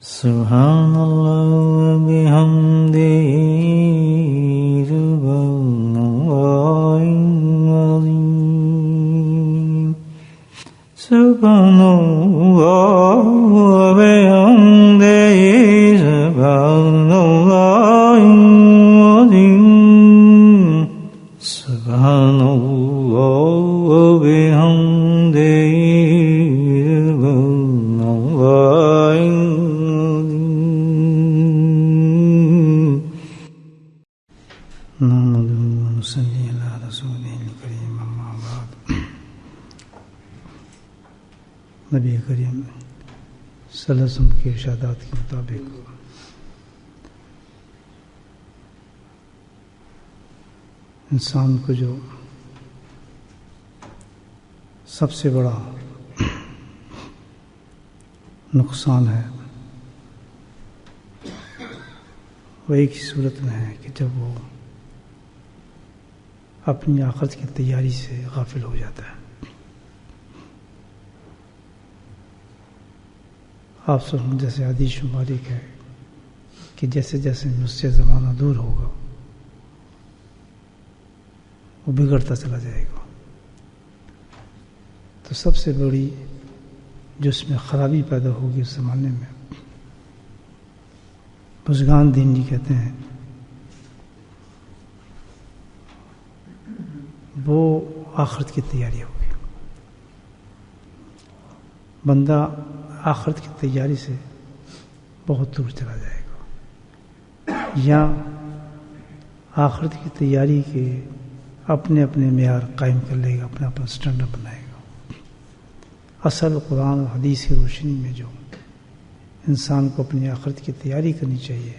سبحان اللہ بحمدہ سبحان اللہ العظیم سبحان اللہ بحمدہ سبحان اللہ العظیم سبحان اللہ بحمدہ نبی کریم صلی اللہ علیہ وسلم کے ارشادات کے مطابق انسان کو جو سب سے بڑا نقصان ہے وہ ایک ہی صورت میں ہے کہ جب وہ اپنی آخرت کی تیاری سے غافل ہو جاتا ہے. آپ سب جیسے حدیث مبارک ہے کہ جیسے جیسے مجھ سے زمانہ دور ہوگا وہ بگڑتا چلا جائے گا. تو سب سے بڑی جو اس میں خرابی پیدا ہوگی اس زمانے میں بزرگان دین جی کہتے ہیں وہ آخرت کی تیاری ہوگی. بندہ آخرت کی تیاری سے بہت دور چلا جائے گا یا آخرت کی تیاری کے اپنے اپنے معیار قائم کر لے گا, اپنا اپنا سٹینڈرڈ بنائے گا. اصل قرآن اور حدیث کی روشنی میں جو انسان کو اپنی آخرت کی تیاری کرنی چاہیے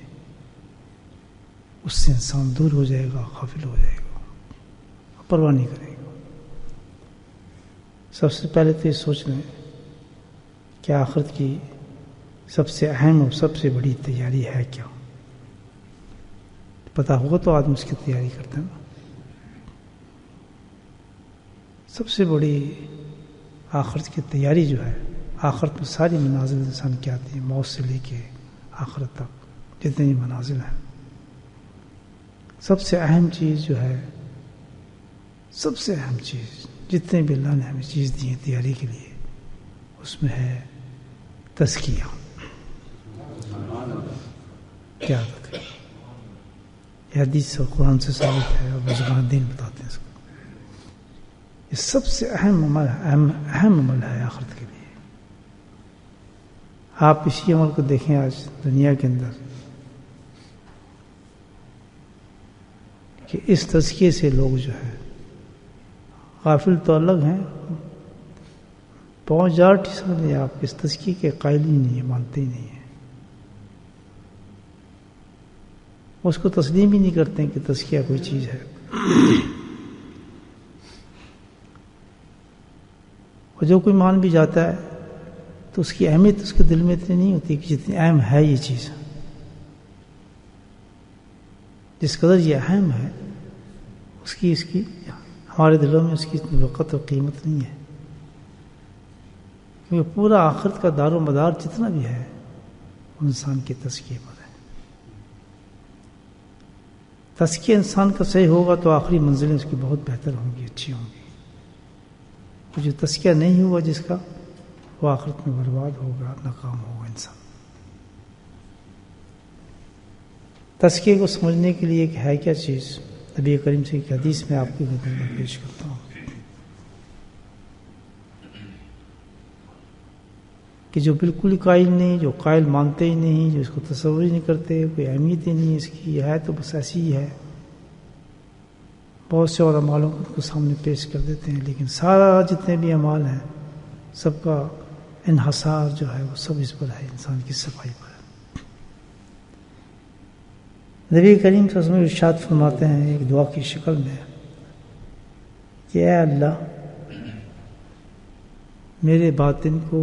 اس سے انسان دور ہو جائے گا, غافل ہو جائے گا, پرواہ نہیں کرے گا. سب سے پہلے تو یہ سوچ لیں کہ آخرت کی سب سے اہم اور سب سے بڑی تیاری ہے کیا. پتہ ہوگا تو آدمی اس کی تیاری کرتا ہے نا. سب سے بڑی آخرت کی تیاری جو ہے, آخرت میں ساری منازل انسان کی آتی ہیں, موت سے لے کے آخرت تک جتنے بھی منازل ہیں. سب سے اہم چیز جو ہے, سب سے اہم چیز جتنے بھی اللہ نے ہمیں چیز دی ہے تیاری کے لیے اس میں ہے تزکیہ. کیا یہ حدیث اور قرآن سے ثابت ہے اور بزرگان دین بتاتے ہیں اس کو. یہ سب سے اہم عمل ہے آخرت کے لیے. آپ اسی عمل کو دیکھیں آج دنیا کے اندر کہ اس تزکیے سے لوگ جو ہے غافل تو الگ ہیں, 50% آپ اس تزکیے کے قائل ہی نہیں ہیں, مانتے ہی نہیں ہیں, اس کو تسلیم ہی نہیں کرتے ہیں کہ تزکیہ کوئی چیز ہے. اور جو کوئی مان بھی جاتا ہے تو اس کی اہمیت اس کے دل میں اتنی نہیں ہوتی کہ جتنی اہم ہے یہ چیز. جس قدر یہ اہم ہے اس کی ہمارے دلوں میں اس کی اتنی وقت اور قیمت نہیں ہے. کیونکہ پورا آخرت کا دار و مدار جتنا بھی ہے انسان کے تزکیے پر ہے. تزکیہ انسان کا صحیح ہوگا تو آخری منزلیں اس کی بہت بہتر ہوں گی, اچھی ہوں گی. اور جو تزکیہ نہیں ہوا جس کا, وہ آخرت میں برباد ہوگا, ناکام ہوگا انسان. تزکیے کو سمجھنے کے لیے ایک ہے کیا چیز, نبی کریم سے ایک حدیث میں آپ کی خدمت میں پیش کرتا ہوں کہ جو بالکل قائل نہیں, جو قائل مانتے ہی نہیں, جو اس کو تصور ہی نہیں کرتے, کوئی اہمیت ہی نہیں اس کی, ہے تو بس ایسی ہی ہے. بہت سے اور اعمالوں کو سامنے پیش کر دیتے ہیں لیکن سارا جتنے بھی اعمال ہیں سب کا انحصار جو ہے وہ سب اس پر ہے, انسان کی صفائی پر ہے. نبی کریم صلی اللہ علیہ وسلم ارشاد فرماتے ہیں ایک دعا کی شکل میں کہ اے اللہ میرے باطن کو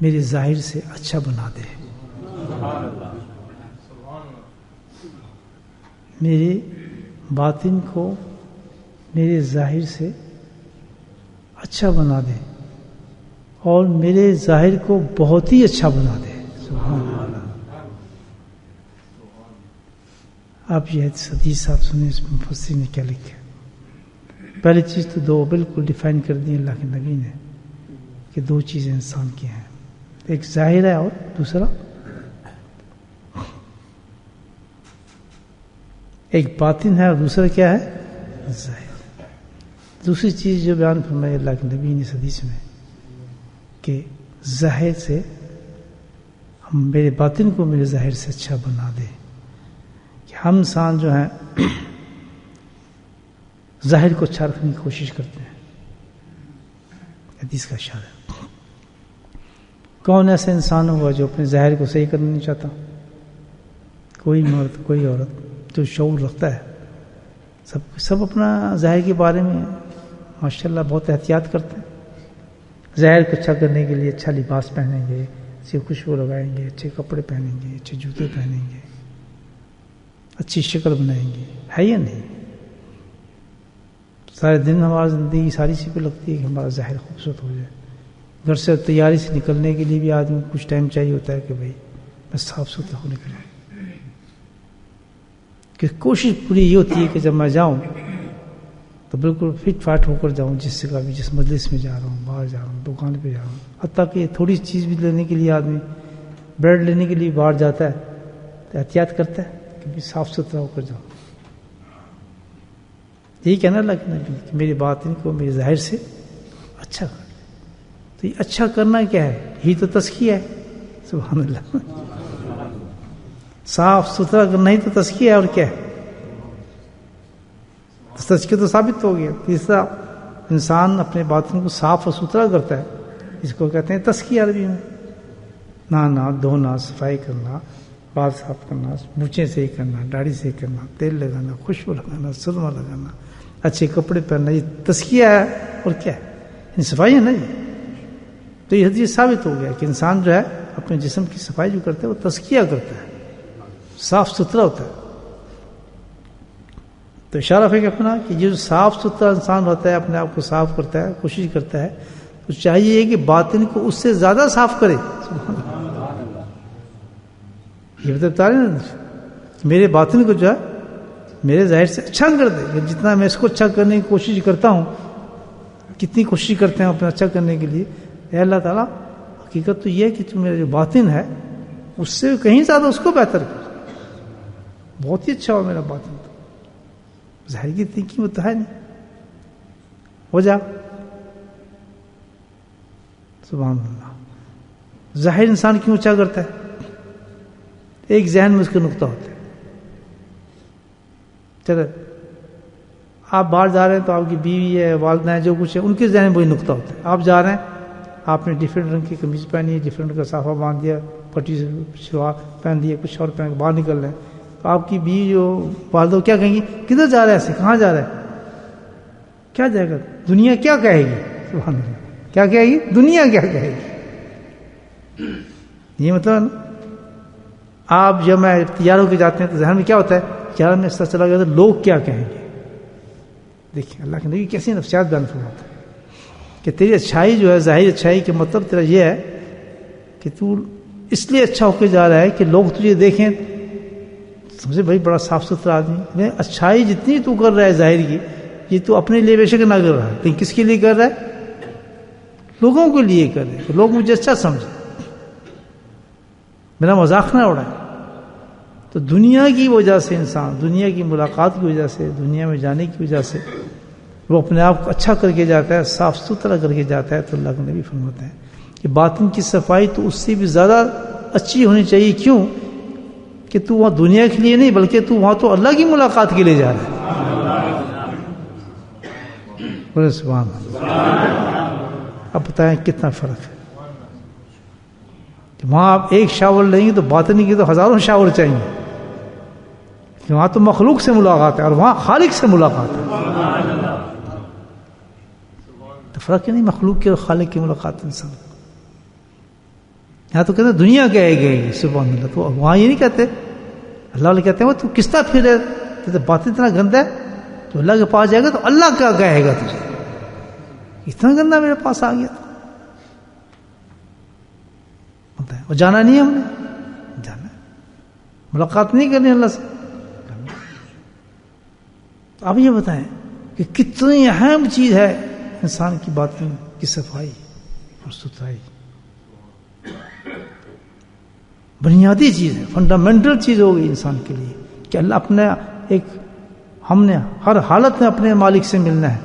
میرے ظاہر سے اچھا بنا دے. میرے باطن کو میرے ظاہر سے اچھا بنا دے اور میرے ظاہر کو بہت ہی اچھا بنا دے. سبحان اللہ. آپ یہ حدیث آپ سنیں، اس میں مفسر نے کیا لکھا. پہلی چیز تو دو بالکل ڈیفائن کر دی اللہ کے نبی نے کہ دو چیزیں انسان کی ہیں، ایک ظاہر ہے اور دوسرا ایک باطن ہے اور دوسرا کیا ہے؟ ظاہر. دوسری چیز جو بیان فرمائی اللہ کے نبی نے اس حدیث میں کہ ظاہر سے ہم میرے باطن کو میرے ظاہر سے اچھا بنا دے، کہ ہم انسان جو ہیں ظاہر کو اچھا رکھنے کی کوشش کرتے ہیں. حدیث کا اشارہ ہے. کون ایسا انسان ہوا جو اپنے ظاہر کو صحیح کرنا نہیں چاہتا؟ کوئی مرد کوئی عورت جو شعور رکھتا ہے، سب اپنا ظاہر کے بارے میں ماشاءاللہ بہت احتیاط کرتے ہیں. ظاہر کو اچھا کرنے کے لیے اچھا لباس پہنیں گے، اچھی خوشبو لگائیں گے، اچھے کپڑے پہنیں گے، اچھے جوتے پہنیں گے، اچھی شکل بنائیں گے. ہے یا نہیں؟ سارے دن ہماری زندگی ساری سی پہ لگتی ہے کہ ہمارا ظاہر خوبصورت ہو جائے. گھر سے تیاری سے نکلنے کے لیے بھی آدمی کچھ ٹائم چاہیے ہوتا ہے کہ بھائی میں صاف ستھرا ہو نکلوں. کہ کوشش پوری یہ ہوتی ہے کہ جب میں جاؤں تو بالکل فٹ فاٹ ہو کر جاؤں، جس جگہ بھی، جس مجلس میں جا رہا ہوں، باہر جا رہا ہوں، دکان پہ جا رہا ہوں. حتیٰ کہ تھوڑی چیز بھی لینے کے لیے آدمی بریڈ لینے کے لیے باہر جاتا ہے تو احتیاط کرتا ہے کہ صاف ستھرا ہو کر جاؤں. یہی کہنا اللہ کے نبی کہ میری باطن کو میرے ظاہر سے اچھا کر. تو یہ اچھا کرنا کیا ہے؟ یہی تو تزکیہ ہے. سبحان اللہ. صاف ستھرا کرنا ہی تو تزکیہ ہے، اور کیا ہے؟ تزکیہ تو ثابت ہو گیا. تیسرا، انسان اپنے باطن کو صاف اور ستھرا کرتا ہے، اس کو کہتے ہیں تزکیہ عربی میں. نہانا، دھونا، صفائی کرنا، بال صاف کرنا، مونچھیں صحیح کرنا، داڑھی صحیح کرنا، تیل لگانا، خوشبو لگانا، سرما لگانا، اچھے کپڑے پہننا، یہ تزکیہ ہے. اور کیا ہے؟ صفائی ہے نا یہ. تو یہ حدیث ثابت ہو گیا کہ انسان جو ہے اپنے جسم کی صفائی جو کرتا ہے وہ تزکیہ کرتا ہے، صاف ستھرا ہوتا ہے. تو اشارہ ہے کہ اپنا کہ یہ جو صاف ستھرا انسان ہوتا ہے، اپنے آپ کو صاف کرتا ہے، کوشش کرتا ہے، تو چاہیے کہ باطن کو اس سے زیادہ صاف کرے. یہ بتا رہے نا میرے باطن کو جو ہے میرے ظاہر سے اچھا کر دے. کہ جتنا میں اس کو اچھا کرنے کی کوشش کرتا ہوں، کتنی کوشش کرتے ہیں اپنا اچھا کرنے کے لیے، اے اللہ تعالیٰ حقیقت تو یہ ہے کہ تو میرا جو باطن ہے اس سے کہیں زیادہ اس کو بہتر کر. بہت ہی اچھا ہو میرا باطن. تو ظاہر کی اتنی قیمت ہے نہیں. ہو جا. سبحان اللہ. ظاہر انسان کیوں اچھا کرتا ہے؟ ایک ذہن میں اس کا نقطہ ہوتا ہے. چلے آپ باہر جا رہے ہیں تو آپ کی بیوی ہے، والدہ ہے، جو کچھ ہے، ان کے ذہن میں وہی نقطہ ہوتا ہے. آپ جا رہے ہیں، آپ نے ڈفرینٹ رنگ کی قمیض پہنی ہے، ڈفرینٹ کا صافہ باندھ دیا، پٹی سے شلوار پہن دیا، کچھ اور پہن کے باہر نکل رہے ہیں، تو آپ کی بیوی جو والدہ کیا کہیں گی؟ کدھر جا رہا ہے ایسے؟ کہاں جا رہا ہے؟ کیا جائے گا؟ دنیا کیا کہے گی؟ سبحان اللہ. کیا کہے گی؟ دنیا کیا کہے گی؟ یہ مطلب ہے نا. آپ جب میں تیار ہو کے جاتے ہیں تو ذہن میں کیا ہوتا ہے؟ یار میں اس طرح چلا گیا تو لوگ کیا کہیں گے. دیکھیں اللہ کے نبی کیسی نفسیات بیان فرماتا ہے کہ تیری اچھائی جو ہے، ظاہری اچھائی کے مطلب تیرا یہ ہے کہ تو اس لیے اچھا ہو کے جا رہا ہے کہ لوگ تجھے دیکھیں، سمجھے بھائی بڑا صاف ستھرا آدمی. اچھائی جتنی تو کر رہا ہے ظاہر کی، یہ تو اپنے لیے بے شک نہ کر رہا ہے، لیکن کس کے لیے کر رہا ہے؟ لوگوں کے لیے کر رہے کہ لوگ مجھے اچھا سمجھیں، میرا مذاق نہ اڑائے. تو دنیا کی وجہ سے انسان، دنیا کی ملاقات کی وجہ سے، دنیا میں جانے کی وجہ سے وہ اپنے آپ کو اچھا کر کے جاتا ہے، صاف ستھرا کر کے جاتا ہے. تو اللہ کے نبی فرماتے ہیں کہ باطن کی صفائی تو اس سے بھی زیادہ اچھی ہونی چاہیے. کیوں؟ کہ تو وہاں دنیا کے لیے نہیں بلکہ تو وہاں تو اللہ کی ملاقات کے لیے جا رہا ہے. بولے سبحان اللہ. اب بتائیں کتنا فرق ہے. وہاں آپ ایک شاور لیں گے تو باطنی کی تو ہزاروں شاور چاہیے. وہاں تو مخلوق سے ملاقات ہے اور وہاں خالق سے ملاقات ہے. تو فرق نہیں مخلوق کی اور خالق کی ملاقات انسان. یہاں تو کہتے ہیں دنیا کہے گی. سبحان اللہ. تو وہاں یہ نہیں کہتے. اللہ والے کہتے ہیں وہ تو کس طرح پھر ہے، باطن اتنا گندا ہے تو اللہ کے پاس جائے گا تو اللہ کیا کہے گا تجھے؟ اتنا گندا میرے پاس آ گیا تھا. اور جانا نہیں ہے ہم نے. ملاقات نہیں کرنی اللہ سے. آپ یہ بتائیں کہ کتنی اہم چیز ہے انسان کی باطن کی صفائی اور ستھرائی. بنیادی چیز ہے, فنڈامنٹل چیز ہوگی انسان کے لیے کہ اللہ اپنے ہم نے ہر حالت میں اپنے مالک سے ملنا ہے.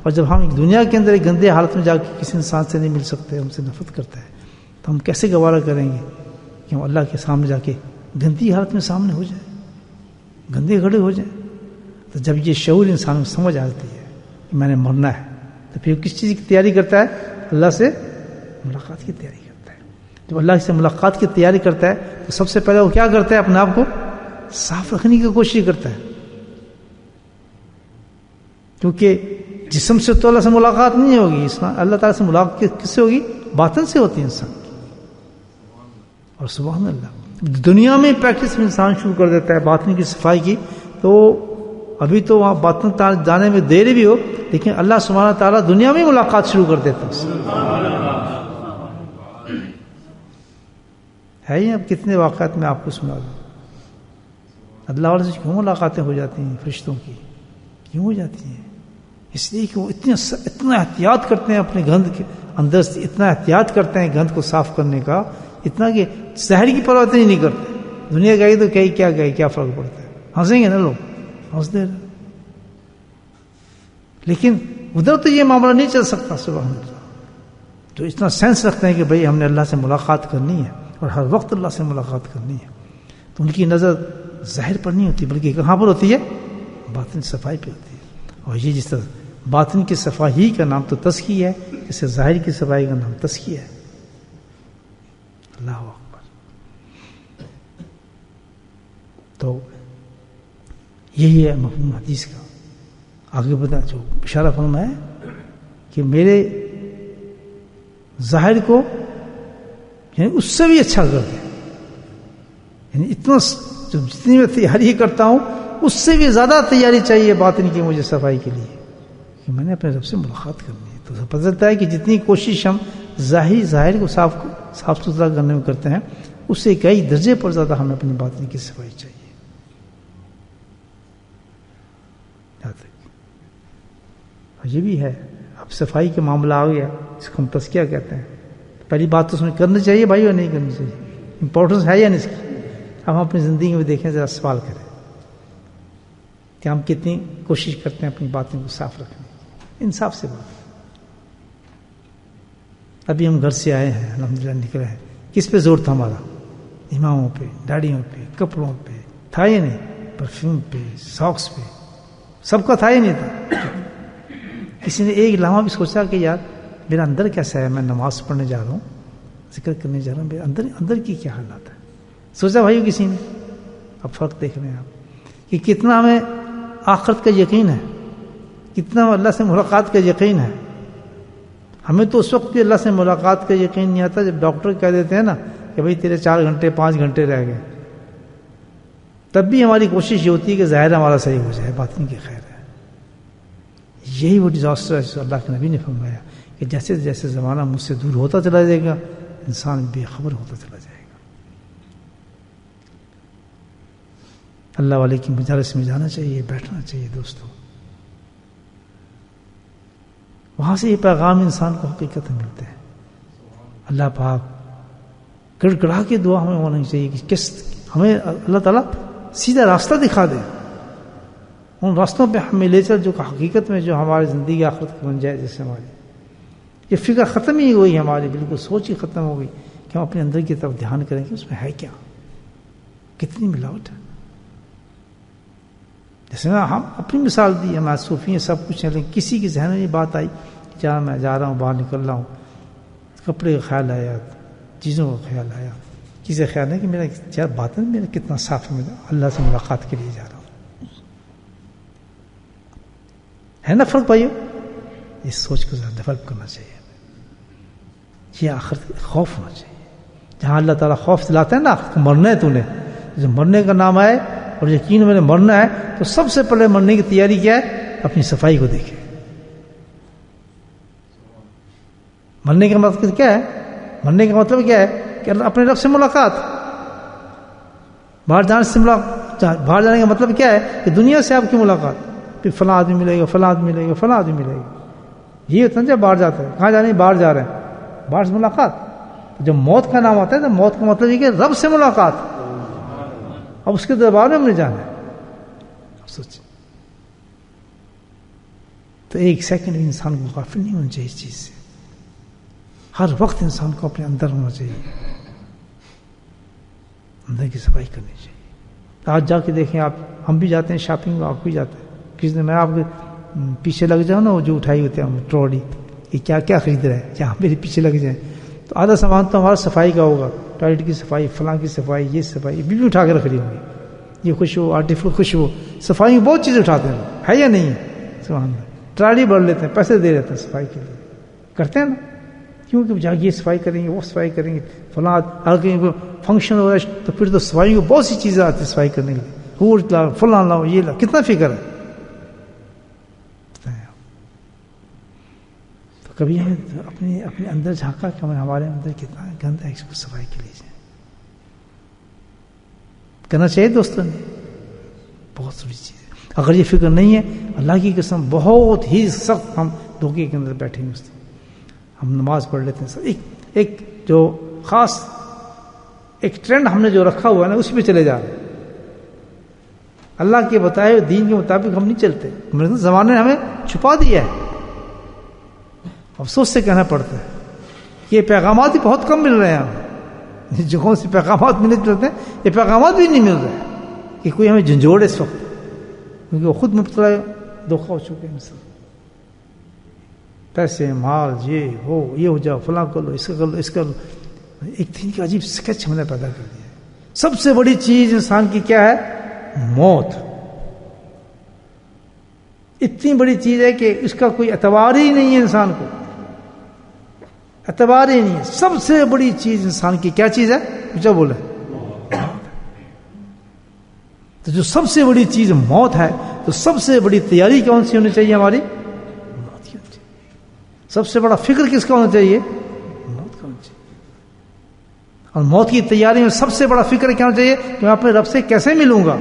اور جب ہم دنیا کے اندر ایک گندے حالت میں جا کے کسی انسان سے نہیں مل سکتے, ہم سے نفرت کرتا ہے, تو ہم کیسے گوارا کریں گے کہ ہم اللہ کے سامنے جا کے گندی حالت میں سامنے ہو جائیں, گندے کھڑے ہو جائیں. تو جب یہ شعور انسان میں سمجھ آتی ہے کہ میں نے مرنا ہے, تو پھر کس چیز کی تیاری کرتا ہے؟ اللہ سے ملاقات کی تیاری کرتا ہے. جب اللہ سے ملاقات کی تیاری کرتا ہے تو سب سے پہلے وہ کیا کرتا ہے؟ اپنے آپ کو صاف رکھنے کی کوشش کرتا ہے, کیونکہ جسم سے تو اللہ سے ملاقات نہیں ہوگی. اللہ تعالیٰ سے ملاقات کس سے ہوگی؟ باطن سے ہوتی ہے انسان کی. اور سبحان اللہ, دنیا میں پریکٹس میں انسان شروع کر دیتا ہے باطن کی صفائی کی, تو ابھی تو وہاں باطن جانے میں دیر بھی ہو, لیکن اللہ سبحانہ تعالیٰ دنیا میں ملاقات شروع کر دیتا ہے. یہ اب کتنے واقعات میں آپ کو سنا دوں. اللہ والے سے کیوں ملاقاتیں ہو جاتی ہیں فرشتوں کی؟ کیوں ہو جاتی ہیں؟ اس لیے کہ وہ اتنا احتیاط کرتے ہیں اپنے گند کے اندر سے, اتنا احتیاط کرتے ہیں گند کو صاف کرنے کا, اتنا کہ ظاہر کی پرواہ نہیں کرتے. دنیا گئی تو کیا فرق پڑتا ہے, ہنسیں گے نا لوگ, ہنس دے رہے. لیکن ادھر تو یہ معاملہ نہیں چل سکتا. سبحان اللہ, تو اتنا سینس رکھتے ہیں کہ بھئی ہم نے اللہ سے ملاقات کرنی ہے اور ہر وقت اللہ سے ملاقات کرنی ہے, تو ان کی نظر ظاہر پر نہیں ہوتی بلکہ کہاں پر ہوتی ہے؟ باطن صفائی پہ ہوتی ہے. اور یہ جس طرح باطن کی صفائی کا نام تو تزکیہ ہے, جیسے ظاہر کی صفائی کا نام تزکیہ ہے. اللہ اکبر. تو یہی ہے مفہوم حدیث کا. آگے بتا جو اشارہ فرمایا ہے کہ میرے ظاہر کو یعنی اس سے بھی اچھا کر دے, یعنی اتنا جتنی میں تیاری کرتا ہوں اس سے بھی زیادہ تیاری چاہیے باطن کی مجھے صفائی کے لیے, کہ میں نے اپنے رب سے ملاقات کرنی ہے. تو پتہ چلتا ہے کہ جتنی کوشش ہم ظاہر کو صاف ستھرا کرنے میں کرتے ہیں, اس سے کئی درجے پر زیادہ ہمیں اپنی باطن کی صفائی چاہیے. اور یہ بھی ہے, اب صفائی کے معاملہ آ گیا, اس کو ہم تزکیہ کہتے ہیں. پہلی بات تو اس میں کرنی چاہیے بھائی اور نہیں کرنی چاہیے, امپورٹنس ہے یا نہیں اس کی. اب ہم اپنی زندگی میں دیکھیں, ذرا سوال کریں کہ ہم کتنی کوشش کرتے ہیں اپنی باطن کو صاف رکھنے کی. انصاف سے بات. ابھی ہم گھر سے آئے ہیں, الحمدللہ نکلے ہیں, کس پہ زور تھا ہمارا؟ اماموں پہ, ڈاڑیوں پہ, کپڑوں پہ تھا یا نہیں؟ پرفیوم پہ, ساکس پہ, سب کا تھا یا نہیں تھا؟ کسی نے ایک لمحہ بھی سوچا کہ یار میرا اندر کیسا ہے, میں نماز پڑھنے جا رہا ہوں, ذکر کرنے جا رہا ہوں, میرے اندر کی کیا حالات ہے؟ سوچا بھائی کسی نے؟ اب فرق دیکھ رہے ہیں آپ کہ کتنا ہمیں آخرت کا یقین ہے, کتنا اللہ سے ملاقات کا یقین ہے. ہمیں تو اس وقت بھی اللہ سے ملاقات کا یقین نہیں آتا جب ڈاکٹر کہہ دیتے ہیں نا کہ بھائی تیرے 4 گھنٹے 5 گھنٹے رہ گئے. تب بھی ہماری کوشش یہ ہوتی ہے کہ ظاہر ہمارا صحیح ہو جائے, باطن کی خیر ہے. یہی وہ ڈیزاسٹر ہے جو اللہ کے نبی نے فرمایا کہ جیسے جیسے زمانہ مجھ سے دور ہوتا چلا جائے گا, انسان بے خبر ہوتا چلا جائے گا. اللہ والے کی مجالس میں جانا چاہیے, بیٹھنا چاہیے دوستوں. وہاں سے یہ پیغام انسان کو حقیقت میں ملتے ہیں. اللہ پاک گڑ گڑا کے دعا ہمیں ہونا چاہیے کہ کس ہمیں اللہ تعالیٰ سیدھا راستہ دکھا دے, ان راستوں پہ ہمیں لے چل جو کہ حقیقت میں جو ہماری زندگی آخرت کی بن جائے. جیسے ہماری یہ فکر ختم ہی ہوئی, ہماری بالکل سوچ ہی ختم ہو گئی کہ ہم اپنے اندر کی طرف دھیان کریں کہ اس میں ہے کیا, کتنی ملاوٹ ہے. جیسے نا ہم اپنی مثال دی, ہمارے صوفی ہیں سب کچھ ہیں, لیکن کسی کے ذہن میں یہ بات آئی جہاں میں جا رہا ہوں, باہر نکل رہا ہوں, کپڑے کا خیال آیا, چیزوں کا خیال آیا, چیزیں خیال ہے کہ میرا یار باطن میرا کتنا صاف ہے, اللہ سے ملاقات کے لیے جا رہا ہوں. ہے نا فرق بھائیو؟ اس سوچ کو ذرا ڈیولپ کرنا چاہیے. یہ آخر خوف ہونا چاہیے. جہاں اللہ تعالیٰ خوف دلاتا ہے نا, مرنا ہے تو نے, جب مرنے کا نام آئے اور یقین میں نے مرنا ہے تو سب سے پہلے مرنے کی تیاری کیا ہے؟ اپنی صفائی کو دیکھیں. مرنے کا مطلب کیا ہے؟ مرنے کا مطلب کیا ہے کہ اللہ اپنے رب سے ملاقات. باہر جانے سے باہر جانے کا مطلب کیا ہے کہ دنیا سے آپ کی ملاقات، پھر فلاں آدمی ملے گا، فلاں آدمی ملے گا، فلاں آدمی ملے گا. یہ ہوتا ہے جب باہر جاتا ہے. کہاں جانے؟ باہر جا رہے ہیں، باہر سے ملاقات. جب موت کا نام آتا ہے تو موت کا مطلب یہ کہ رب سے ملاقات. اب اس کے دربار میں ہم نے جانا ہے. سوچ، تو ایک سیکنڈ انسان کو غافل نہیں ہونا چاہیے اس چیز سے. ہر وقت انسان کو اپنے اندر ہونا چاہیے، اندر کی صفائی کرنی چاہیے. آج جا کے دیکھیں آپ، ہم بھی جاتے ہیں شاپنگ میں، آپ بھی جاتے ہیں. کسی دن میں آپ کے پیچھے لگ جاؤں نا، وہ جو اٹھائی ہوتے ہیں ٹرالی، یہ کیا کیا خرید رہا ہے، کیا میرے پیچھے لگ جائیں تو آدھا سامان تو ہمارا صفائی کا ہوگا، ٹوائلٹ کی صفائی، فلاں کی صفائی، یہ صفائی یہ بھی اٹھا کے رکھ رہی ہوں گی. یہ خوشبو، آرٹیفیشل خوشبو، صفائی میں بہت چیزیں اٹھاتے ہیں، ہے یا نہیں ہے؟ سبحان اللہ. ٹرالی بھر لیتے ہیں، پیسے دے دیتے ہیں صفائی کے لیے، کرتے ہیں نا. کیونکہ جا یہ صفائی کریں گے، وہ صفائی کریں گے، فلاں اگر کہیں فنکشن ہو رہا ہے تو پھر تو صفائی کو بہت سی چیزیں آتی ہیں صفائی کرنے کے لیے. وہ لاؤ، فلاں لاؤ، یہ لاؤ، کتنا فکر ہے. تو کبھی ہمیں اپنے اندر جھانکا کہ ہمارے اندر کتنا گند ہے، اس کو صفائی کے لیے کرنا چاہیے. دوستوں نے بہت ضروری چیز ہے. اگر یہ فکر نہیں ہے، اللہ کی قسم بہت ہی سخت ہم دھوکے کے اندر بیٹھیں گے. ہم نماز پڑھ لیتے ہیں، ایک جو خاص ایک ٹرینڈ ہم نے جو رکھا ہوا ہے نا، اس پہ چلے جا رہے ہیں. اللہ کے بتائے دین کے مطابق ہم نہیں چلتے. زمانے نے ہمیں چھپا دیا ہے، افسوس سے کہنا پڑتا ہے. یہ پیغامات ہی بہت کم مل رہے ہیں ہمیں. جگہوں سے پیغامات ملے چلتے ہیں، یہ پیغامات بھی نہیں مل رہے کہ کوئی ہمیں جھنجھوڑے اس وقت، کیونکہ وہ خود مبتلا دھوکہ ہو چکے ہیں. سب پیسے، مال، یہ ہو جاؤ، فلاں کر لو، اس کا کر لو، اس کا کر لو. ایک دن کا عجیب سکیچ ہم نے پیدا کر دیا ہے. سب سے بڑی چیز انسان کی کیا ہے؟ موت. اتنی بڑی چیز ہے کہ اس کا کوئی اعتبار ہی نہیں ہے. انسان کو اعتبار ہی نہیں ہے. سب سے بڑی چیز انسان کی کیا چیز ہے؟ کیا بولے؟ تو جو سب سے بڑی چیز موت ہے، تو سب سے بڑی تیاری کون سی ہونی چاہیے ہماری؟ موت کی ہونی چاہیے. سب سے بڑا فکر کس کا ہونا چاہیے؟ موت کا ہونا چاہیے. اور موت کی تیاری میں سب سے بڑا فکر کیا ہونا چاہیے کہ میں اپنے رب سے کیسے ملوں گا،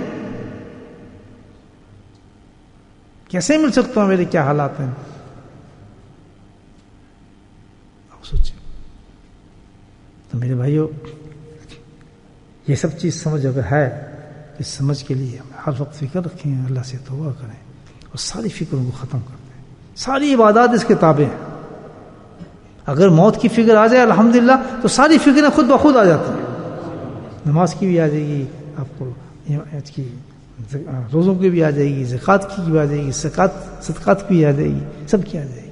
کیسے مل سکتا ہوں، میرے کیا حالات ہیں. آپ سوچیں. تو میرے بھائیو، یہ سب چیز سمجھ اگر ہے، اس سمجھ کے لیے ہم ہر وقت فکر رکھیں، اللہ سے توبہ کریں اور ساری فکروں کو ختم کر دیں. ساری عبادات اس کے تابع ہیں. اگر موت کی فکر آ جائے الحمدللہ تو ساری فکریں خود بخود آ جاتی ہیں. نماز کی بھی آ جائے گی آپ کو، کی روزوں کی بھی آ جائے گی، زکوٰۃ کی بھی آ جائے گی، صدقات کی بھی آ جائے گی، سب کی آ جائے گی.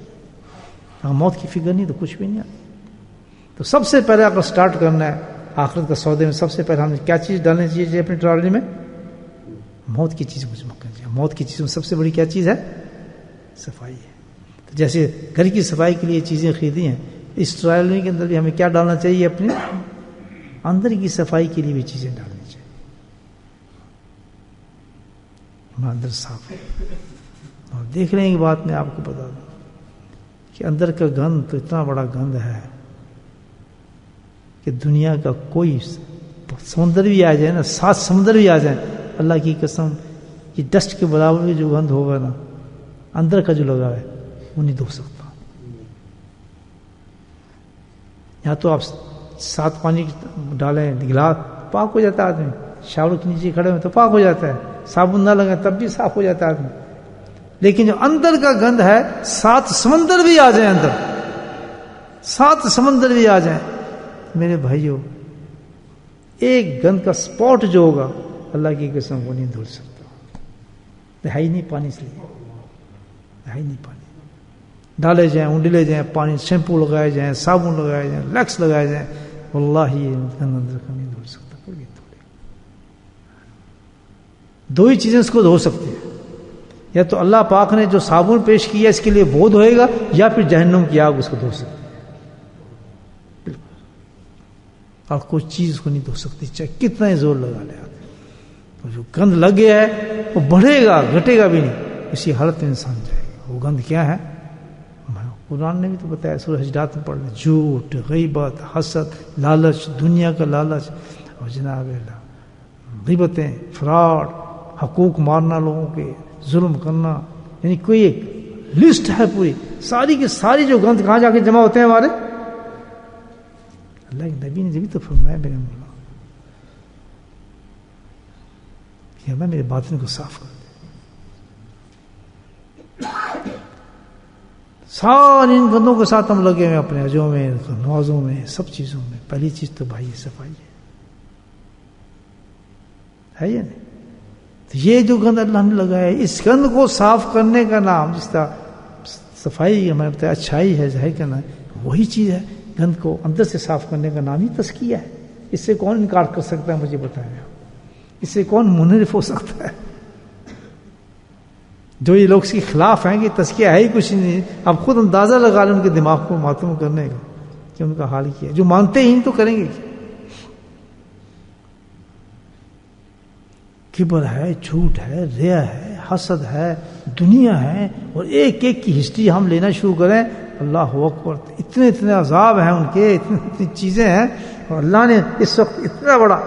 اگر موت کی فکر نہیں تو کچھ بھی نہیں آتی. تو سب سے پہلے اگر سٹارٹ کرنا ہے آخرت کا سودے میں، سب سے پہلے ہمیں کیا چیز ڈالنی چاہیے اپنی ٹرالی میں؟ موت کی چیز مجھ کرنی چاہیے. موت کی چیز میں سب سے بڑی کیا چیز ہے؟ صفائی ہے. تو جیسے گھر کی صفائی کے لیے چیزیں خریدی ہیں، اس ٹرالی کے اندر بھی ہمیں کیا ڈالنا چاہیے؟ اپنے اندر کی صفائی کے لیے بھی چیزیں ڈالنی چاہیے. ہمارا اندر صاف ہے. اور دیکھ رہے ہیں کہ بات میں آپ کو بتا دوں کہ اندر کا گند تو اتنا بڑا گند ہے کہ دنیا کا کوئی سمندر بھی آ جائے نا، 7 سمندر بھی آ جائیں، اللہ کی قسم یہ ڈسٹ کے برابر بھی جو گند ہوگا نا، اندر کا جو لگا ہے وہ نہیں دھو سکتا. یا تو آپ 7 پانی ڈالیں گلاس، پاک ہو جاتا ہے آدمی. شاور کے نیچے کھڑے ہوئے تو پاک ہو جاتا ہے، صابن نہ لگے تب بھی صاف ہو جاتا ہے آدمی. لیکن جو اندر کا گند ہے، 7 سمندر بھی آ جائیں اندر، 7 سمندر بھی آ جائیں میرے بھائیوں، ایک گند کا سپاٹ جو ہوگا اللہ کی قسم وہ نہیں دھل سکتا. ہے ہی نہیں پانی، اس لیے ہے ہی نہیں پانی. ڈالے جائیں، اونڈلے جائیں پانی، شیمپو لگائے جائیں، صابن لگائے جائیں، لیکس لگائے جائیں، واللہ یہ گند اندر کا نہیں دھل سکتا. دو ہی چیزیں اس کو دھو سکتی ہیں، یا تو اللہ پاک نے جو صابن پیش کیا اس کے لیے وہ دھوئے گا، یا پھر جہنم کی آگ اس کو دھو سکتی ہے. اور کوئی چیز اس کو نہیں دھو سکتی، چاہے کتنا ہی زور لگا لے. تو جو گند لگ گیا ہے وہ بڑھے گا، گھٹے گا بھی نہیں، اسی حالت میں انسان جائے گا. وہ گند کیا ہے؟ قرآن نے بھی تو بتایا، سورہ حجرات میں پڑھ لیں، جھوٹ، غیبت، حسد، لالچ، دنیا کا لالچ، اور جناب اللہ غیبتیں، فراڈ، حقوق مارنا لوگوں کے، ظلم کرنا، یعنی کوئی ایک لسٹ ہے پوری، ساری کی ساری جو گند کہاں جا کے جمع ہوتے ہیں ہمارے. اللہ کے نبی نے جبھی تو فرمایا میرے مولا کہ اللہ میرے باطن کو صاف کر دے. سارے ان گندوں کے ساتھ ہم لگے ہوئے اپنے حجوں میں، نمازوں میں، سب چیزوں میں. پہلی چیز تو بھائی صفائی ہے یا نہیں؟ تو یہ جو گند اللہ نے لگایا ہے، اس گند کو صاف کرنے کا نام، جس طرح صفائی ہمیں بتایا اچھائی ہے ظاہر کرنا ہے، وہی چیز ہے گند کو اندر سے صاف کرنے کا نام ہی تزکیہ ہے. اس سے کون انکار کر سکتا ہے؟ مجھے بتائیں آپ، اس سے کون منحرف ہو سکتا ہے؟ جو یہ لوگ اس کے خلاف ہیں کہ تزکیہ ہے ہی کچھ نہیں، آپ خود اندازہ لگا لیں ان کے دماغ کو معتوم کرنے کا کہ ان کا حال کیا ہے. جو مانتے ہی تو کریں گے کبر ہے، جھوٹ ہے، ریا ہے، حسد ہے، دنیا ہے، اور ایک ایک کی ہسٹری ہم لینا شروع کریں. اللہ اکبر، اتنے عذاب ہیں ان کے، اتنی چیزیں ہیں، اور اللہ نے اس وقت اتنا بڑا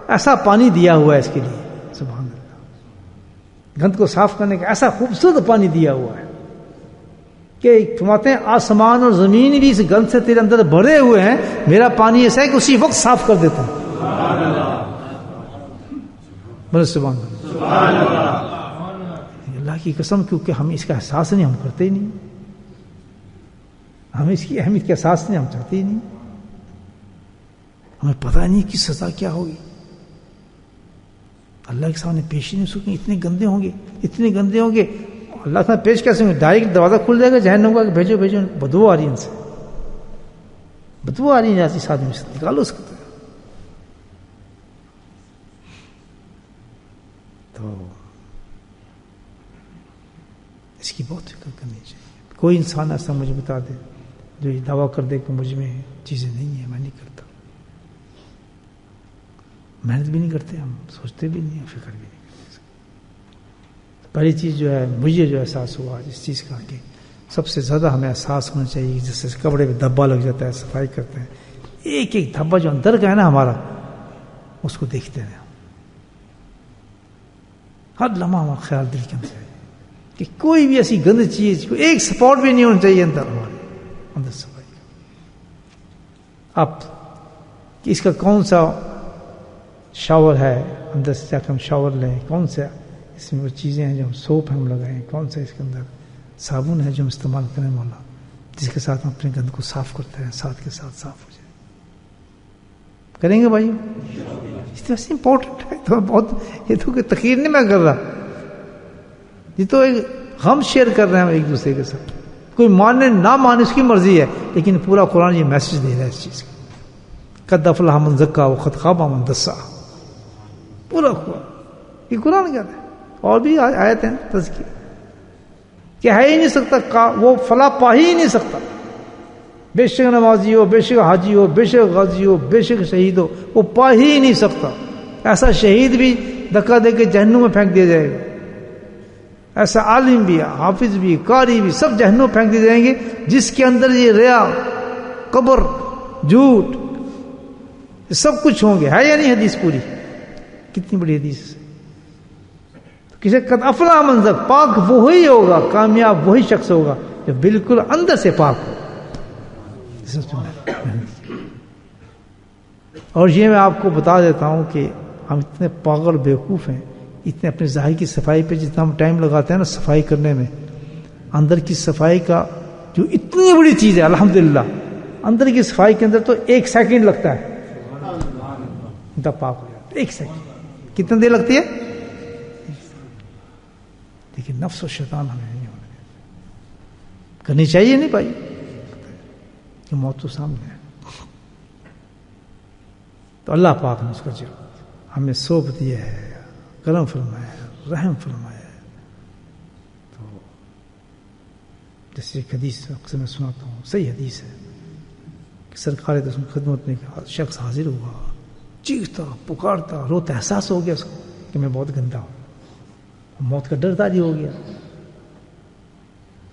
ایسا پانی دیا ہوا ہے اس کے لیے. سبحان اللہ، گند کو صاف کرنے کا ایسا خوبصورت پانی دیا ہوا ہے کہ فرماتے ہیں آسمان اور زمین بھی اس گند سے تیرے اندر بھرے ہوئے ہیں، میرا پانی ایسا ہے کہ اسی وقت صاف کر دیتا ہے. سبحان اللہ، اللہ کی قسم، کیونکہ ہم اس کا احساس نہیں، ہم کرتے ہی نہیں، ہمیں اس کی اہمیت کا احساس نہیں، ہم چاہتے ہی نہیں، ہمیں پتہ نہیں کہ سزا کیا ہوگی. اللہ کے سامنے پیش ہی نہیں سکیں، اتنے گندے ہوں گے. اللہ کے سامنے پیش کیسے ہوں گے؟ ڈائریکٹ دروازہ کھل جائے گا جہنم کا کہ بھیجو، بدبو آ رہی ہے ان سے، بدبو آ رہی ہے ایسی آدمی سے، نکالو اس کو. تو اس کی بہت فکر کرنی چاہیے. کوئی انسان ایسا مجھے بتا دے جو یہ دعویٰ کر دے کہ مجھ میں چیزیں نہیں ہیں، میں نہیں کرتا، محنت بھی نہیں کرتے، ہم سوچتے بھی نہیں ہیں، فکر بھی نہیں کرتے. پہلی چیز جو ہے مجھے جو احساس ہوا اس چیز کا کہ سب سے زیادہ ہمیں احساس ہونا چاہیے، جیسے کپڑے پہ دھبا لگ جاتا ہے، صفائی کرتے ہیں، ایک ایک دھبا جو اندر کا ہے نا ہمارا، اس کو دیکھتے ہیں. ہر لمحہ ہمارا خیال دل کے اندر ہے کہ کوئی بھی ایسی گند چیز، کوئی ایک سپورٹ بھی نہیں ہونا چاہیے اندر، ہمارے اندر صفائی. اب اس کا کون سا شاور ہے، اندر سے جا کے ہم شاور لیں، کون سا اس میں وہ چیزیں ہیں جو ہم سوپ ہم لگائیں، کون سا اس کے اندر صابن ہے جو ہم استعمال کریں مولا، جس کے ساتھ ہم اپنے گند کو صاف کرتے ہیں، ساتھ کے ساتھ صاف ہو جائے. کریں گے بھائی؟ اس طرح سے امپورٹنٹ ہے. تو بہت، یہ تو کوئی تقریر نہیں میں کر رہا، یہ تو ایک غم شیئر کر رہے ہیں ہم ایک دوسرے کے ساتھ. کوئی مانے نہ مانے اس کی مرضی ہے، لیکن پورا قرآن یہ میسج دے رہا ہے اس چیز کا. قد افلح من زکا وقد خاب من دسا، پورا قرآن، یہ قرآن کہتا ہے. اور بھی آیت ہیں تزکیہ کہ ہے ہی نہیں سکتا، وہ فلاح پا ہی نہیں سکتا، بے شک نمازی ہو، بے شک حاجی ہو، بے شک غازی ہو، بے شک شہید ہو، وہ پا ہی نہیں سکتا. ایسا شہید بھی دھکا دے کے جہنم میں پھینک دیا جائے گا، ایسا عالم بھی، حافظ بھی، قاری بھی، سب جہنم میں پھینک دیے جائیں گے جس کے اندر یہ ریا، قبر، جھوٹ، سب کچھ ہوں گے. ہے یا نہیں حدیث پوری؟ کتنی بڑی حدیث ہے. کسی قد افلح من زکا، پاک وہی ہوگا، کامیاب وہی شخص ہوگا جو بالکل اندر سے پاک ہو. اور یہ میں آپ کو بتا دیتا ہوں کہ ہم اتنے پاگل بیوقوف ہیں، اتنے اپنے ظاہر کی صفائی پہ جتنا ہم ٹائم لگاتے ہیں نا صفائی کرنے میں، اندر کی صفائی کا جو اتنی بڑی چیز ہے الحمدللہ، اندر کی صفائی کے اندر تو 1 سیکنڈ لگتا ہے انتہا پاک ہو جاتا ہے. 1 سیکنڈ کتنا دیر لگتی ہے؟ لیکن نفس و شیطان ہمیں نہیں ہونے دیتے. کرنی چاہیے نہیں بھائی، کہ موت تو سامنے ہے. تو اللہ پاک نے اس کا ہمیں سونپ دیا ہے، کرم فرمایا ہے، رحم فرمایا ہے. تو جیسے ایک حدیث اکثر میں سناتا ہوں، صحیح حدیث ہے کہ سرکار تو خدمت میں شخص حاضر ہوا، چیختا پکارتا روتا، احساس ہو گیا اس کو کہ میں بہت گندا ہوں، موت کا ڈر طاری ہو گیا.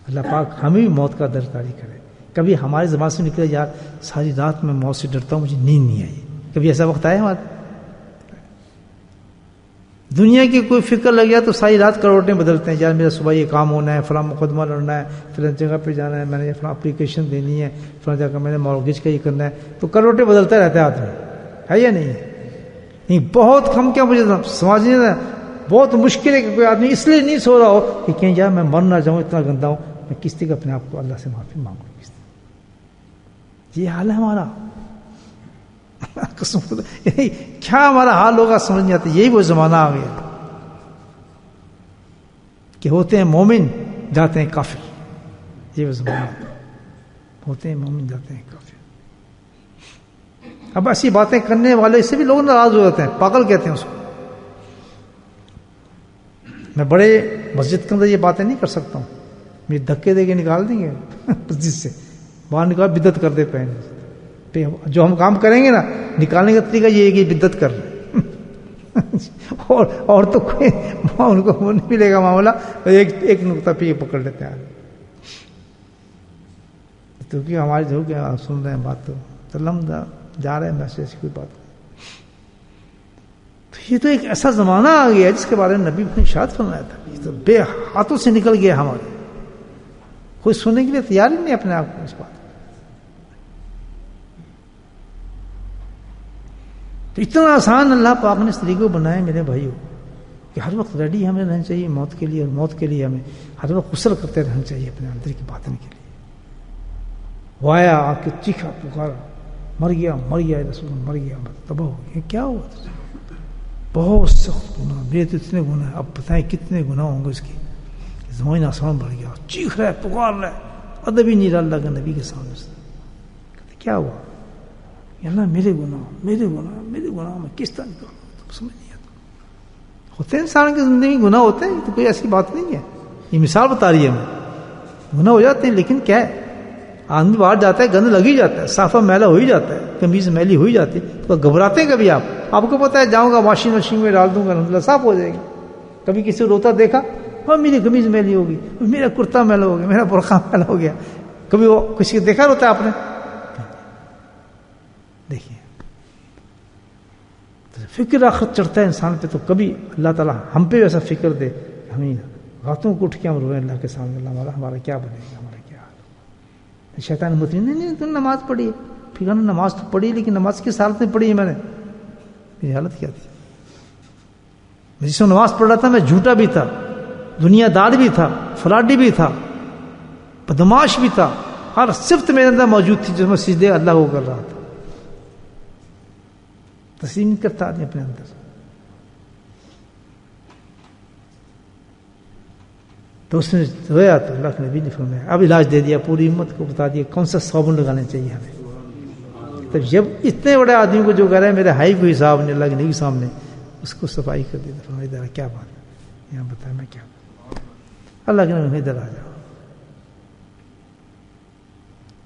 اللہ پاک ہمیں بھی موت کا ڈر طاری کرے. کبھی ہمارے زبان سے نکلے یار ساری رات میں موت سے ڈرتا ہوں، مجھے نیند نہیں آئی، کبھی ایسا وقت آیا ہمارا؟ دنیا کی کوئی فکر لگ گیا تو ساری رات کروٹیں بدلتے ہیں، یار میرا صبح یہ کام ہونا ہے، فلاں مقدمہ لڑنا ہے، فلاں جگہ پہ جانا ہے، میں نے فلاں اپلیکیشن دینی ہے، فلاں جگہ میں نے مارگیج کا یہ کرنا ہے، تو کروٹیں بدلتا رہتا ہے آدمی، ہے یا نہیں؟ نہیں، بہت کم کیا مجھے سمجھ نہیں رہا، بہت مشکل ہے کہ کوئی آدمی اس لیے نہیں سو رہا ہو کہ کہیں یار میں مر نہ جاؤں، اتنا گندا ہوں، میں کس طرح اپنے آپ کو اللہ سے معافی مانگوں، یہ حال ہے ہمارا۔ قسم خدا کیا ہمارا حال ہوگا سمجھ نہیں آتا۔ یہی وہ زمانہ آ گیا کہ ہوتے ہیں مومن جاتے ہیں کافر، یہ وہ زمانہ ہوتے ہیں مومن جاتے ہیں کافر۔ اب ایسی باتیں کرنے والے سے بھی لوگ ناراض ہو جاتے ہیں، پاگل کہتے ہیں اس کو۔ میں بڑے مسجد کے اندر یہ باتیں نہیں کر سکتا ہوں، میرے دھکے دے کے نکال دیں گے مسجد سے باہر، نکال بدعت کر دے پہلے۔ جو ہم کام کریں گے نا، نکالنے کا طریقہ یہ ہے کہ بدعت کر رہے اور تو کوئی ان کو وہ نہیں ملے گا معاملہ، ایک نقطہ پہ یہ پکڑ لیتے ہیں، کیونکہ ہماری جو کہ سن رہے ہیں بات، تو لمحہ جا رہے ہیں میسج، کوئی بات نہیں۔ تو یہ تو ایک ایسا زمانہ آ گیا ہے جس کے بارے میں نبی نے ارشاد فرمایا تھا، یہ تو بے ہاتھوں سے نکل گیا ہمارے، کوئی سننے کے لیے تیار ہی نہیں اپنے آپ کو اس بات۔ تو اتنا آسان اللہ پاک نے اس طریقے کو بنایا میرے بھائیوں کہ ہر وقت ریڈی ہمیں رہنا چاہیے موت کے لیے، اور موت کے لیے ہمیں ہر وقت غسل کرتے رہنا چاہیے اپنے اندر کی باطن کے لیے۔ وہ آیا آ کے چیخا پکارا، مر گیا مر گیا رسول، مر گیا تباہ ہو گیا، کیا ہوا؟ بہت سخت گناہ، میرے تو اتنے گناہ ہیں، اب بتائیں کتنے گناہ ہوں گے اس کی۔ زمین آسمان بڑھ گیا، چیخ رہا ہے، پکار رہا ہے، ادب ہی نہیں رہا اللہ کے نبی کے سامنے سے۔ کہتے کیا ہوا؟ اللہ میرے گناہ میرے گناہ میرے گناہ، میں کس طرح نکالوں؟ سمجھ نہیں آتا۔ ہوتے ہیں انسان کی زندگی میں گناہ ہوتے ہیں، تو کوئی ایسی بات نہیں ہے، یہ مثال بتا رہی ہے ہمیں۔ گناہ ہو جاتے ہیں، لیکن کیا ہے، آدمی باہر جاتا ہے گند لگ ہی جاتا ہے، صافہ میلا ہو ہی جاتا ہے، قمیض میلی ہو ہی جاتی ہے، تو گھبراتے ہیں کبھی؟ آپ کو پتا ہے جاؤں گا واشنگ مشین میں ڈال دوں گا الحمدللہ صاف ہو جائے گی۔ کبھی کسی روتا دیکھا، اور میری قمیض میلی ہوگی، میرا کرتا میلا ہو گیا، میرا برقع میلا ہو گیا، کبھی وہ کسی کو دیکھا روتا ہے آپ نے؟ دیکھیے فکر آخرت چڑھتا ہے انسان پہ، تو کبھی اللہ تعالیٰ ہم پہ ایسا فکر دے، ہمیں راتوں کو اٹھ کے ہم روئیں اللہ کے سامنے، اللہ ہمارا کیا بنے گا، ہمارا کیا حال۔ شیطان مت نہیں تم نماز پڑھی ہے، پھر نماز تو پڑھی لیکن نماز کس حالت میں پڑھی ہے میں نے؟ میری حالت کیا تھی؟ میں جس میں نماز پڑھ رہا تھا میں جھوٹا بھی تھا، دنیا دار بھی تھا، فراڈی بھی تھا، بدماش بھی تھا، ہر صفت میرے اندر موجود تھی جو میں سجدے اللہ کو کر رہا تھا، تسلیم نہیں کرتا آدمی اپنے اندر۔ تو اس نے رویا تو اللہ کے نبی نے فرمایا، اب علاج دے دیا، پوری امت کو بتا دیا کون سا صابن لگانے چاہیے ہمیں۔ تب جب اتنے بڑے آدمی کو جو کہہ رہے ہیں میرے ہائی کوئی حساب نہیں اللہ کے نبی سامنے، اس کو صفائی کر دی، فرمایا ادھر کیا بات ہے، یہاں بتایا میں کیا اللہ کے نبی ادھر آ جاؤ۔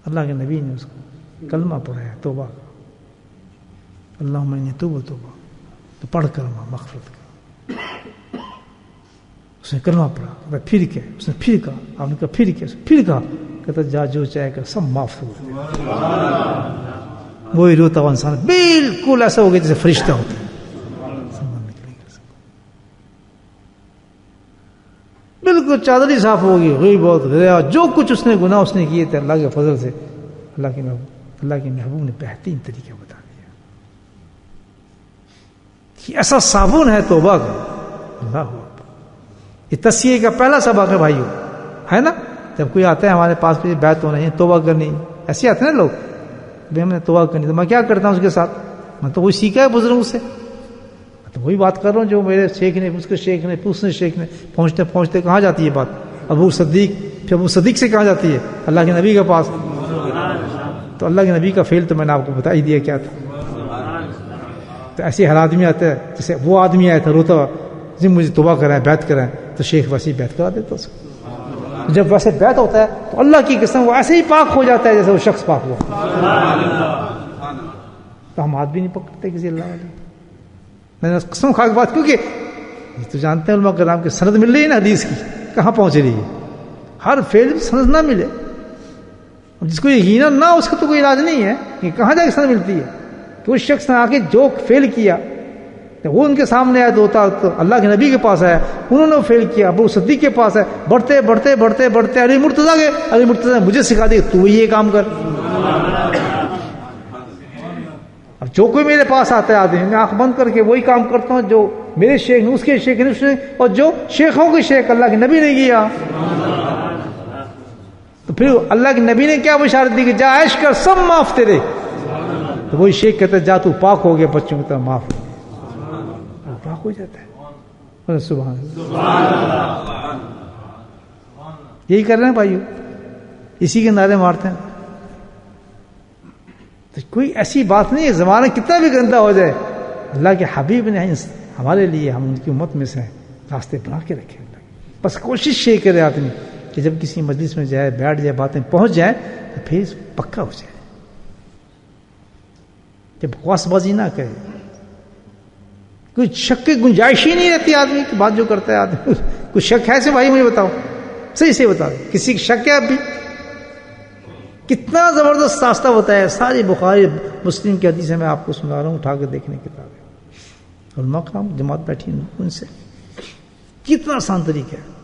اللہ کے نبی نے اس کو کلمہ پڑھایا توبہ کا، اللہم انی توبہ توبہ، تو پڑھ کر مغفرت کر۔ اس نے کلمہ پڑھا، پھر کیا؟ اس نے پھر کہا، آپ نے کہا پھر کیا؟ پھر کہا، کہتا جا جو چاہے کر سب معاف ہو گئے۔ وہی روتا ہوا انسان بالکل ایسا ہو گیا جیسے فرشتہ ہوتا ہے، بالکل چادری صاف ہوگی، ہوئی بہت گیا، جو کچھ اس نے گناہ اس نے کیے تھے اللہ کے فضل سے اللہ کے محبوب نے بہترین طریقہ بتا دیا کہ ایسا صابن ہے توبہ کا۔ اللہ یہ تصحیح کا پہلا سبق ہے بھائیو، ہے نا؟ جب کوئی آتا ہے ہمارے پاس پہ بیعت ہونا ہے، توبہ کرنی، ایسے آتے ہیں نا لوگ، بھائی ہم نے توبہ کرنی، تو میں کیا کرتا ہوں اس کے ساتھ؟ میں تو وہی سیکھا ہے بزرگوں سے، تو وہی بات کر رہا ہوں جو میرے شیخ نے، اس کے شیخ نے، پوچھنے شیخ نے، پہنچتے پہنچتے کہاں جاتی ہے بات؟ ابو صدیق، پھر ابو صدیق سے کہاں جاتی ہے؟ اللہ کے نبی کے پاس۔ تو اللہ کے نبی کا فعل تو میں نے آپ کو بتا ہی دیا کیا تھا۔ تو ایسے ہر آدمی آتا ہے، جیسے وہ آدمی آیا تھا روتا ہوا، جی مجھے توبہ کرائیں، بیعت کرائیں، تو شیخ ویسے ہی بیعت کرا دیتا اس کو۔ جب ویسے بیعت ہوتا ہے تو اللہ کی قسم وہ ایسے ہی پاک ہو جاتا ہے جیسے وہ شخص پاک ہوا۔ تو ہم ہاتھ بھی نہیں پکڑتے کسی اللہ والے، میں نے قسم کھا کے بات، کیونکہ یہ تو جانتے ہیں علماء کرام کے سند مل رہی ہے نا حدیث کی، کہاں پہنچ رہی ہے، ہر فعل سند نہ ملے، جس کو یقین نہ اس کا تو کوئی علاج نہیں ہے کہ کہاں جا کے سند ملتی ہے، کہ اس شخص نے آ کے جو فعل کیا وہ ان کے سامنے آیا تو اللہ کے نبی کے پاس آیا, انہوں نے فیل کیا, ابو صدیق کے پاس آیا, بڑھتے بڑھتے بڑھتے بڑھتے علی مرتضیٰ گئے, علی مرتضیٰ مجھے سکھا دیا تو یہ کام کر. اب جو کوئی میرے پاس آتا ہے آدمی, میں آنکھ بند کر کے وہی کام کرتا ہوں جو میرے شیخ نے, اس کے شیخ نے, اور جو شیخوں کے شیخ اللہ کے نبی نے کیا. تو پھر اللہ کے نبی نے کیا بشارت دی کہ جا عیش کر, سب معاف تیرے. تو وہی شیخ کہتا ہے جا تو پاک ہو گیا, بچوں کی طرح معاف ہو گیا, پاک ہو جاتا ہے. سبحان اللہ. یہی کر رہے ہیں بھائیو, اسی کے نعرے مارتے ہیں. تو کوئی ایسی بات نہیں ہے, زمانہ کتنا بھی گندا ہو جائے, اللہ کے حبیب نے ہمارے لیے, ہم ان کی امت میں سے ہیں, راستے بنا کے رکھے. بس کوشش یہ کرے آدمی کہ جب کسی مجلس میں جائے, بیٹھ جائے, باتیں پہنچ جائیں تو پھر پکا ہو جائے. کہ بکواس بازی نہ کرے, کوئی شک کی گنجائش ہی نہیں رہتی آدمی کی بات جو کرتا ہے آدمی. کوئی شک ہے سے بھائی مجھے بتاؤ, صحیح سے بتا دو, کسی کی شک ہے اب بھی؟ کتنا زبردست راستہ ہوتا ہے. ساری بخاری مسلم کی حدیث میں آپ کو سنا رہا ہوں, اٹھا کے دیکھنے کتابیں, علماء کرام جماعت بیٹھی ان سے, کتنا آسان طریقہ ہے.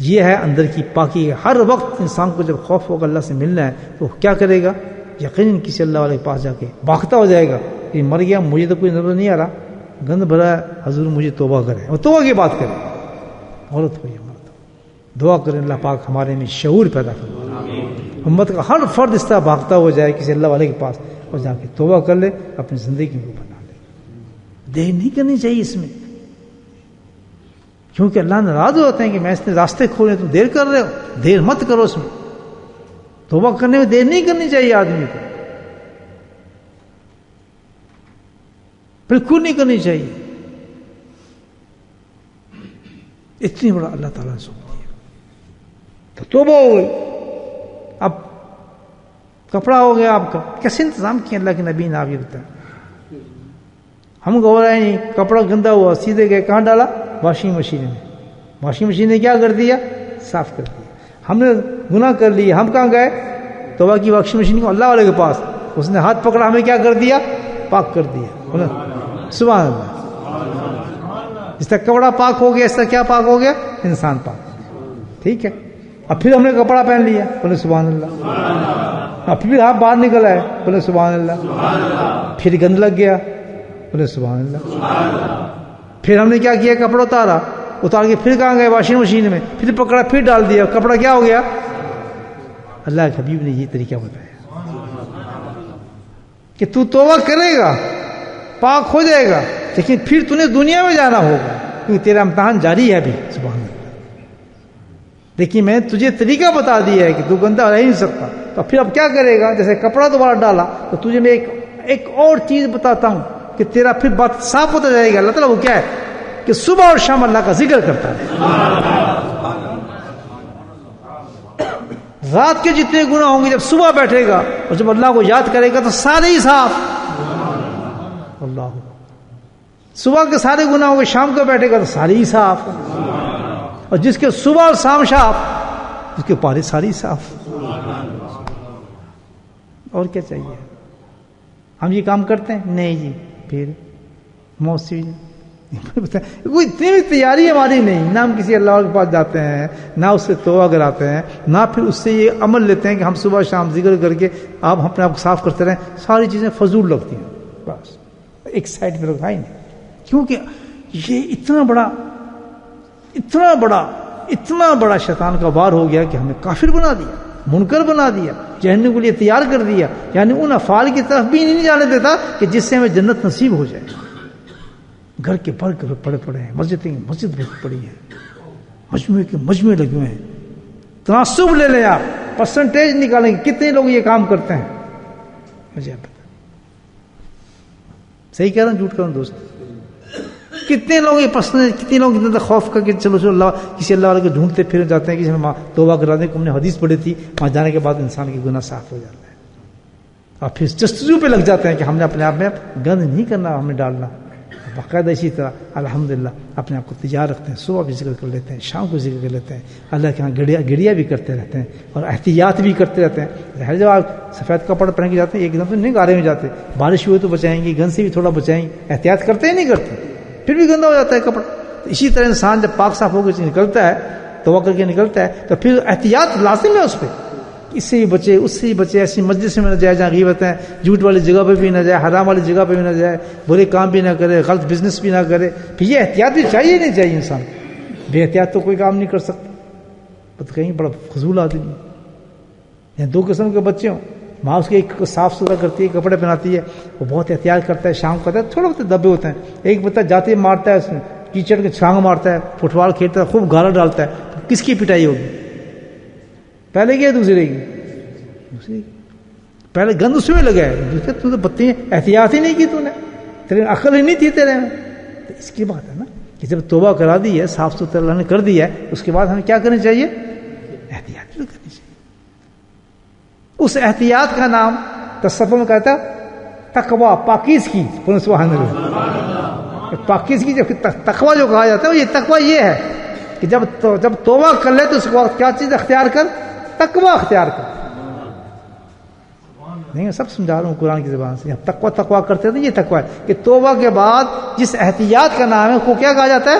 یہ ہے اندر کی پاکی. ہر وقت انسان کو جب خوف ہوگا اللہ سے ملنا ہے تو کیا کرے گا؟ یقیناً کسی اللہ والے کے پاس جا کے بھاگتا ہو جائے گا کہ مر گیا, مجھے تو کوئی نظر نہیں آ رہا, گند بھرا ہے, حضور مجھے توبہ کرے, اور توبہ کی بات کرے. عورت ہو یا مرد ہو, دعا کریں اللہ پاک ہمارے میں شعور پیدا فرمائے, امت کا ہر فرد اس طرح بھاگتا ہو جائے کسی اللہ والے کے پاس, اور جا کے توبہ کر لے, اپنی زندگی کو بنا لے. دیر نہیں کرنی چاہیے اس میں, کیونکہ اللہ ناراض ہوتے ہیں کہ میں اس نے راستے کھولے, تم دیر کر رہے ہو. دیر مت کرو اس میں, توبہ کرنے میں دیر نہیں کرنی چاہیے آدمی کو, بالکل نہیں کرنی چاہیے. اتنی بڑا اللہ تعالیٰ نے سوچ دیا. تو توبہ ہو گئی. اب کپڑا ہو گیا آپ کا, کیسے انتظام کیا اللہ کے نبی نے؟ آپ یہ بتائیں. ہم کو ہو رہا ہے نہیں, کپڑا گندا ہوا, سیدھے گئے کہاں ڈالا؟ واشنگ مشین میں. واشنگ مشین نے کیا کر دیا؟ صاف کر دیا. ہم نے گناہ کر لیا, ہم کہاں گئے؟ توبہ کی واشنگ مشین کو اللہ والے کے پاس, اس نے ہاتھ پکڑا, ہمیں کیا کر دیا؟ پاک کر دیا. سبحان اللہ. جس طرح کپڑا پاک ہو گیا, اس طرح کیا پاک ہو گیا؟ انسان پاک. ٹھیک ہے. اب پھر ہم نے کپڑا پہن لیا, بولے سبحان اللہ. اب پھر ہاتھ باہر نکل آئے, بولے سبحان اللہ. پھر گند لگ گیا, بولے سبحان اللہ. پھر ہم نے کیا کیا؟ کپڑا اتار کے پھر کہاں گئے؟ واشنگ مشین میں. پھر پکڑا, پھر ڈال دیا, کپڑا کیا ہو گیا؟ اللہ کے حبیب نے یہ طریقہ بتایا کہ تو توبہ کرے گا, پاک ہو جائے گا, لیکن پھر تو نے دنیا میں جانا ہوگا, کیونکہ تیرا امتحان جاری ہے ابھی. سبحان اللہ. لیکن میں نے تجھے طریقہ بتا دیا ہے کہ تو گندا رہ ہی نہیں سکتا. تو پھر اب کیا کرے گا؟ جیسے کپڑا دوبارہ ڈالا, تو تجھے میں ایک اور چیز بتاتا ہوں کہ تیرا پھر بات صاف ہوتا جائے گا. اللہ تعالیٰ وہ کیا ہے کہ صبح اور شام اللہ کا ذکر کرتا ہے. رات کے جتنے گناہ ہوں گے, جب صبح بیٹھے گا اور جب اللہ کو یاد کرے گا تو سارے ہی صاف. اللہ صبح کے سارے گناہ ہوں گے, شام کو بیٹھے گا تو سارے ہی صاف. اور جس کے صبح اور شام صاف, اس کے پارے ساری صاف. اور کیا چاہیے؟ ہم یہ کام کرتے ہیں نہیں جی. پھر موسی کوئی اتنی بھی تیاری ہماری نہیں, نہ ہم کسی اللہ کے پاس جاتے ہیں, نہ اس سے توبہ کراتے ہیں, نہ پھر اس سے یہ عمل لیتے ہیں کہ ہم صبح شام ذکر کر کے آپ اپنے آپ کو صاف کرتے رہیں. ساری چیزیں فضول لگتی ہیں, بس ایک سائڈ پہ لگتا ہی نہیں. کیونکہ یہ اتنا بڑا شیطان کا وار ہو گیا کہ ہمیں کافر بنا دیا, منکر بنا دیا, جہنم کے لیے تیار کر دیا. یعنی ان افعال کی طرف بھی نہیں جانے دیتا کہ جس سے ہمیں جنت نصیب ہو جائے. گھر کے پر پڑے ہیں, مسجد پڑی ہے, مجموعے لگے ہوئے ہیں. تناسب لے لیں آپ, پرسنٹیج نکالیں گے کتنے لوگ یہ کام کرتے ہیں. مجھے پتا صحیح کہہ رہا ہوں جھوٹ کہہ رہا ہوں دوست؟ کتنے لوگ یہ پرسنٹیج, کتنے لوگ اتنا خوف کر کے چلو اللہ کسی اللہ والے کو ڈھونڈتے پھر جاتے ہیں کہ ہمیں توبہ کرا دیں. ہم نے حدیث پڑھی تھی, وہاں جانے کے بعد انسان کے گناہ صاف ہو جاتے ہیں. اور پھر جستجو پہ لگ جاتے ہیں کہ ہم نے اپنے آپ میں گند نہیں کرنا, ہمیں ڈالنا. باقاعدہ اسی طرح الحمدللہ اپنے آپ کو تیار رکھتے ہیں، صبح بھی ذکر کر لیتے ہیں، شام کو ذکر کر لیتے ہیں، اللہ کے ہاں گڑیا بھی کرتے رہتے ہیں اور احتیاط بھی کرتے رہتے ہیں. جب آپ سفید کپڑا پہن کے جاتے ہیں ایک دم تو نہیں گارے میں جاتے، بارش ہوئی تو بچائیں گے، گند سے بھی تھوڑا بچائیں گے، احتیاط کرتے ہیں نہیں کرتے، پھر بھی گندا ہو جاتا ہے کپڑا. تو اسی طرح انسان جب پاک صاف ہو کے نکلتا ہے، توبہ کر کے نکلتا ہے، تو پھر احتیاط لازم ہے اس پہ، اس سے بھی بچے اس سے بھی بچے، ایسی مجلس میں نہ جائے جہاں غیبت ہے، جھوٹ والی جگہ پہ بھی نہ جائے، حرام والی جگہ پہ بھی نہ جائے، برے کام بھی نہ کرے، غلط بزنس بھی نہ کرے. پھر یہ احتیاط بھی چاہیے نہیں چاہیے انسان، بے احتیاط تو کوئی کام نہیں کر سکتا. تو کہیں بڑا فضول آدمی. یہاں دو قسم کے بچے ہوں، ماں اس کے ایک کو صاف ستھرا کرتی ہے، کپڑے پہناتی ہے، وہ بہت احتیاط کرتا ہے، شام کو تھوڑے بہت دبے ہوتے ہیں. ایک بچہ جاتے مارتا ہے، اس میں کیچڑ کے چھانگ مارتا ہے، فٹ بال کھیلتا ہے، خوب گالا ڈالتا ہے. کس کی پٹائی ہوگی؟ پہلے کی ہے دوسرے کی؟ دوسرے کی. پہلے گند اس میں لگا ہے، دوسرے تو بتی احتیاط ہی نہیں کی، تو نے تیرے عقل ہی نہیں تھی تیرے میں. تو اس کی بات ہے نا کہ جب توبہ کرا دی ہے، صاف ستھرا اللہ نے کر دیا ہے، اس کے بعد ہمیں کیا کرنی چاہیے؟ احتیاط بھی کرنی چاہیے. اس احتیاط کا نام تصوف میں کہتا تقوی، پاکیزگی. سبحان اللہ. پاکیزگی جب تقوی جو کہا جاتا ہے، یہ تقوی یہ ہے کہ جب توبہ کر لے تو اس وقت کیا چیز اختیار کر؟ تقوی اختیار کر. نہیں سب سمجھا رہا ہوں قرآن کی زبان سے. تقوی کرتے تھے، یہ تقوی ہے کہ توبہ کے بعد جس احتیاط کا نام ہے وہ کیا کہا جاتا ہے؟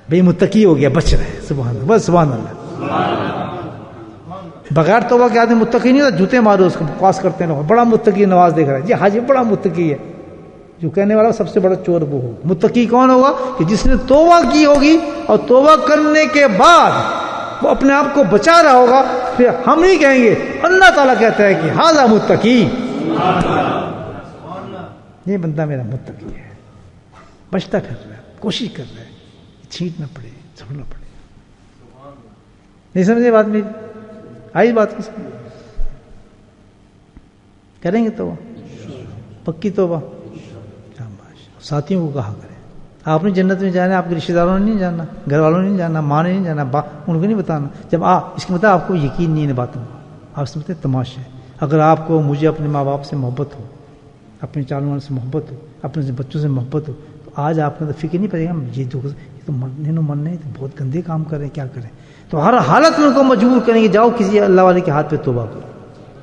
بھئی متقی ہو گیا، بچ رہے. سبحان اللہ، بس سبحان اللہ. بغیر توبہ کے آدمی متقی نہیں ہوتا، جوتے مارو اس کو، بکواس کرتے ہیں لوگ، بڑا متقی نماز دیکھ رہا ہے جی، حاجی بڑا متقی ہے. جو کہنے والا سب سے بڑا چور وہ ہوگا. متقی کون ہوگا؟ کہ جس نے توبہ کی ہوگی اور توبہ کرنے کے بعد وہ اپنے آپ کو بچا رہا ہوگا. پھر ہم نہیں کہیں گے، اللہ تعالیٰ کہتا ہے کہ ھذا متقی، یہ بندہ میرا متقی ہے، بچتا پھر رہا ہے، کوشش کر رہا ہے، چھینٹ نہ پڑے، چھوڑنا پڑے. نہیں سمجھے بات میری؟ آئی بات کی سمجھ؟ کریں گے توبہ، پکی توبہ. ساتھیوں کو کہا کریں، آپ نے جنت میں جانا ہے، آپ کے رشتہ داروں نے نہیں جانا، گھر والوں نے نہیں جانا، ماں نے نہیں جانا، ان کو نہیں بتانا. جب اس کے مطلب آپ کو یقین نہیں ہے باتوں کا، آپ سمجھتے ہیں تماشا ہے. اگر آپ کو مجھے اپنے ماں باپ سے محبت ہو، اپنے چالوں والوں سے محبت ہو، اپنے بچوں سے محبت ہو، تو آج آپ کو تو فکر نہیں پڑے گا یہ تو مرنے تو بہت گندے کام کریں، کیا کریں. تو ہر حالت میں ان کو مجبور کریں گے جاؤ کسی اللہ والے کے ہاتھ پہ توبہ کرو.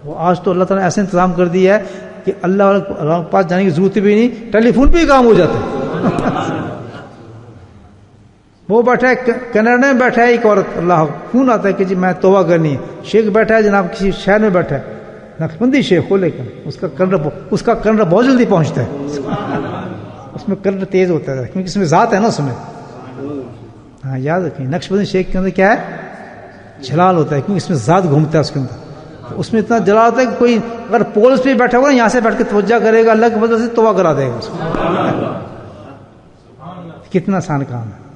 وہ آج تو اللہ تعالیٰ نے ایسا انتظام کر دیا ہے کہ اللہ والے کے پاس جانے کی ضرورت بھی نہیں، ٹیلی فون پہ ہی کام ہو جاتا ہے. وہ بیٹھا ہے کینیڈا میں، بیٹھا ہے ایک عورت، اللہ فون آتا ہے کہ جی میں توبہ کرنی ہے. شیخ بیٹھا ہے جناب کسی شہر میں بیٹھا ہے، نقشبندی شیخ ہو، لیکن اس کا کرنٹ بہت جلدی پہنچتا ہے. اس میں کرنٹ تیز ہوتا ہے کیونکہ اس میں ذات ہے نا اس میں. ہاں یاد رکھیں، نقشبندی شیخ کے اندر کیا ہے؟ جلال ہوتا ہے، کیونکہ اس میں ذات گھومتا ہے اس کے اندر. اس میں اتنا جلال ہوتا ہے کہ کوئی اگر پولس پہ بیٹھا ہوا نا، یہاں سے بیٹھ کے توجہ کرے گا، اللہ کی وجہ سے توبہ کرا دے گا اس کو. کتنا آسان کام ہے.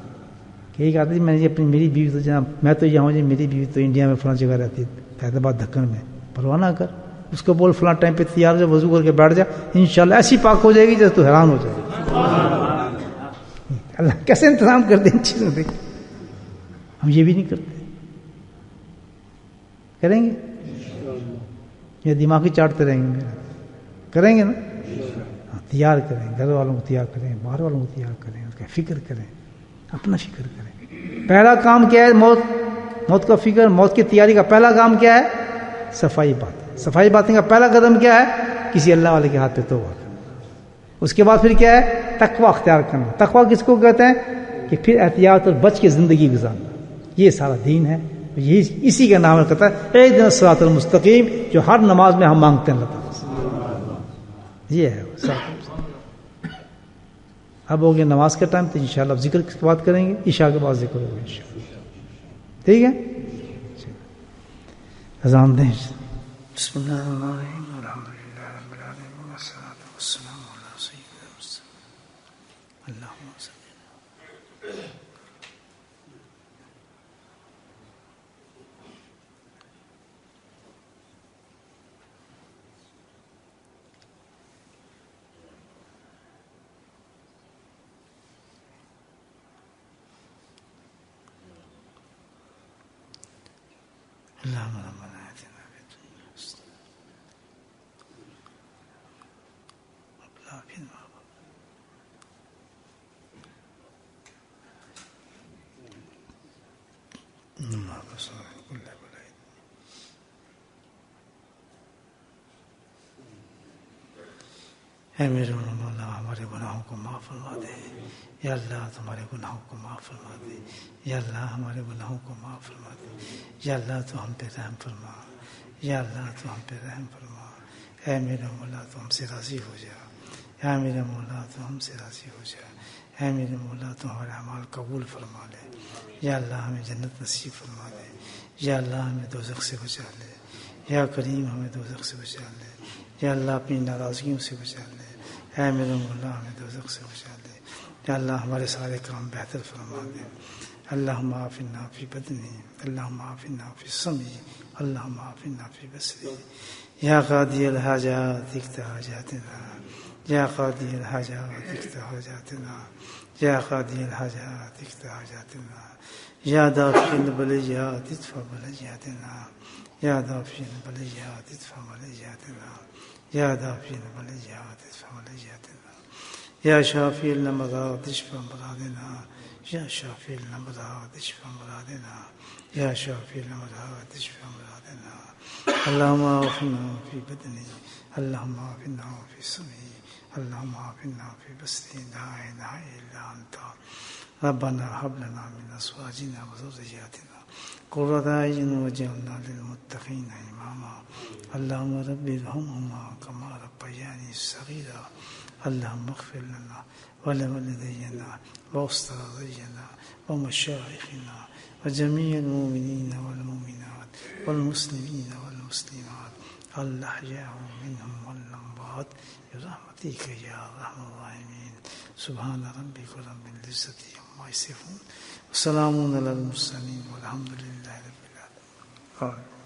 کہ ایک آدمی میں نے اپنی میری بیوی تو جناب میں تو یہاں ہوں جی، میری بیوی تو انڈیا میں فلاں جگہ رہتی ہے، حیدرآباد دکن میں. پرواہ نہ کر، اس کو بول فلاں ٹائم پہ تیار ہو جا، وضو کر کے بیٹھ جا، انشاءاللہ ایسی پاک ہو جائے گی جیسے تو حیران ہو جائے گی. اللہ کیسے انتظام کر دیں ان چیزوں پہ. ہم یہ بھی نہیں کرتے. کریں گے یا دماغی چاٹتے رہیں گے؟ میرا کریں گے نا. تیار کریں، گھر والوں کو تیار کریں، باہر والوں کو تیار کریں، اس کا فکر کریں، اپنا فکر کریں. پہلا کام کیا ہے؟ موت کا فکر، موت کی تیاری کا پہلا کام کیا ہے؟ صفائی بات. صفائی باتیں کا پہلا قدم کیا ہے؟ کسی اللہ والے کے ہاتھ پہ توبہ کرنا. اس کے بعد پھر کیا ہے؟ تقوی اختیار کرنا. تقوی کس کو کہتے ہیں؟ کہ پھر احتیاط اور بچ کے زندگی گزارنا. یہ سارا دین ہے. اسی کا نام کہتا ہے ایک دن صراط المستقیم، جو ہر نماز میں ہم مانگتے ہیں اللہ تعالیٰ سے. یہ ہے اب ہو گیا نماز کا ٹائم، تو انشاءاللہ اب ذکر کی بات کریں گے، عشاء کے بعد ذکر ہوگا انشاءاللہ. ٹھیک ہے، اذان دیں. بسم اللہ الرحمن الرحیم، الحمدللہ رب العالمین، والصلاۃ والسلام علی سیدنا محمد. اللہم صل. اللهم ربنا آتنا في الدنيا حسنة وفي الآخرة حسنة اے میرے مولا ہمارے گناہوں کو معاف فرما دے. یا اللہ تمہارے گناہوں کو معاف فرما دے. یا اللہ ہمارے گناہوں کو معاف فرما دے. یا اللہ تو ہم پہ رحم فرما. یا اللہ تو ہم پہ رحم فرما. اے میرے مولا تو ہم سے راضی ہو جا. اے میرے مولا تو ہم سے راضی ہو جا. اے میرے مولا تو ہمارے اعمال قبول فرما لے. یا اللہ ہمیں جنت نصیب فرما دے. یا اللہ ہمیں دوزخ سے بچا لے. یا کریم ہمیں دوزخ سے بچا لے. یا اللہ اپنی ناراضگیوں سے بچا لے. اے میرے مولا ہمیں دوزخ سے بچا لے. یا اللہ ہمارے سارے کام بہتر فرما دے. اللہم عافنا فی بدنی. اللہم عافنا فی سمعی. اللہم عافنا فی بصری. یا قاضی الحاجات اقضِ حاجاتنا. یا قاضی الحاجات اقضِ حاجاتنا. یا قاضی الحاجات اقضِ حاجاتنا. یا دافع البلیات ادفع بلیاتنا. یا دافع البلیات ادفع بلیاتنا. یا دافع البلیات ادفع بلیاتنا. یا شافی الامراض اشف امراضنا. یا شافی الامراض اشف امراضنا. یا شافی الامراض اشف امراضنا. اللہم عافنا فی بدنی. اللہم عافنا فی سمعی. اللہم عافنا فی بصری. لا الہ الا انت ربنا هب لنا من ازواجنا وذرياتنا قرة اعین واجعلنا للمتقین اماما. اللہم رب ارحمہما کما ربیانی صغیرا. اللہم اغفر لنا ولوالدینا واستاذینا ومشایخنا وجمیع المؤمنین والمؤمنات والمسلمین والمسلمات الاحیاء منهم والاموات برحمتک یا ارحم الراحمین. سبحان ربک رب العزة عما یصفون وسلام علی المرسلین والحمد للہ رب العالمین.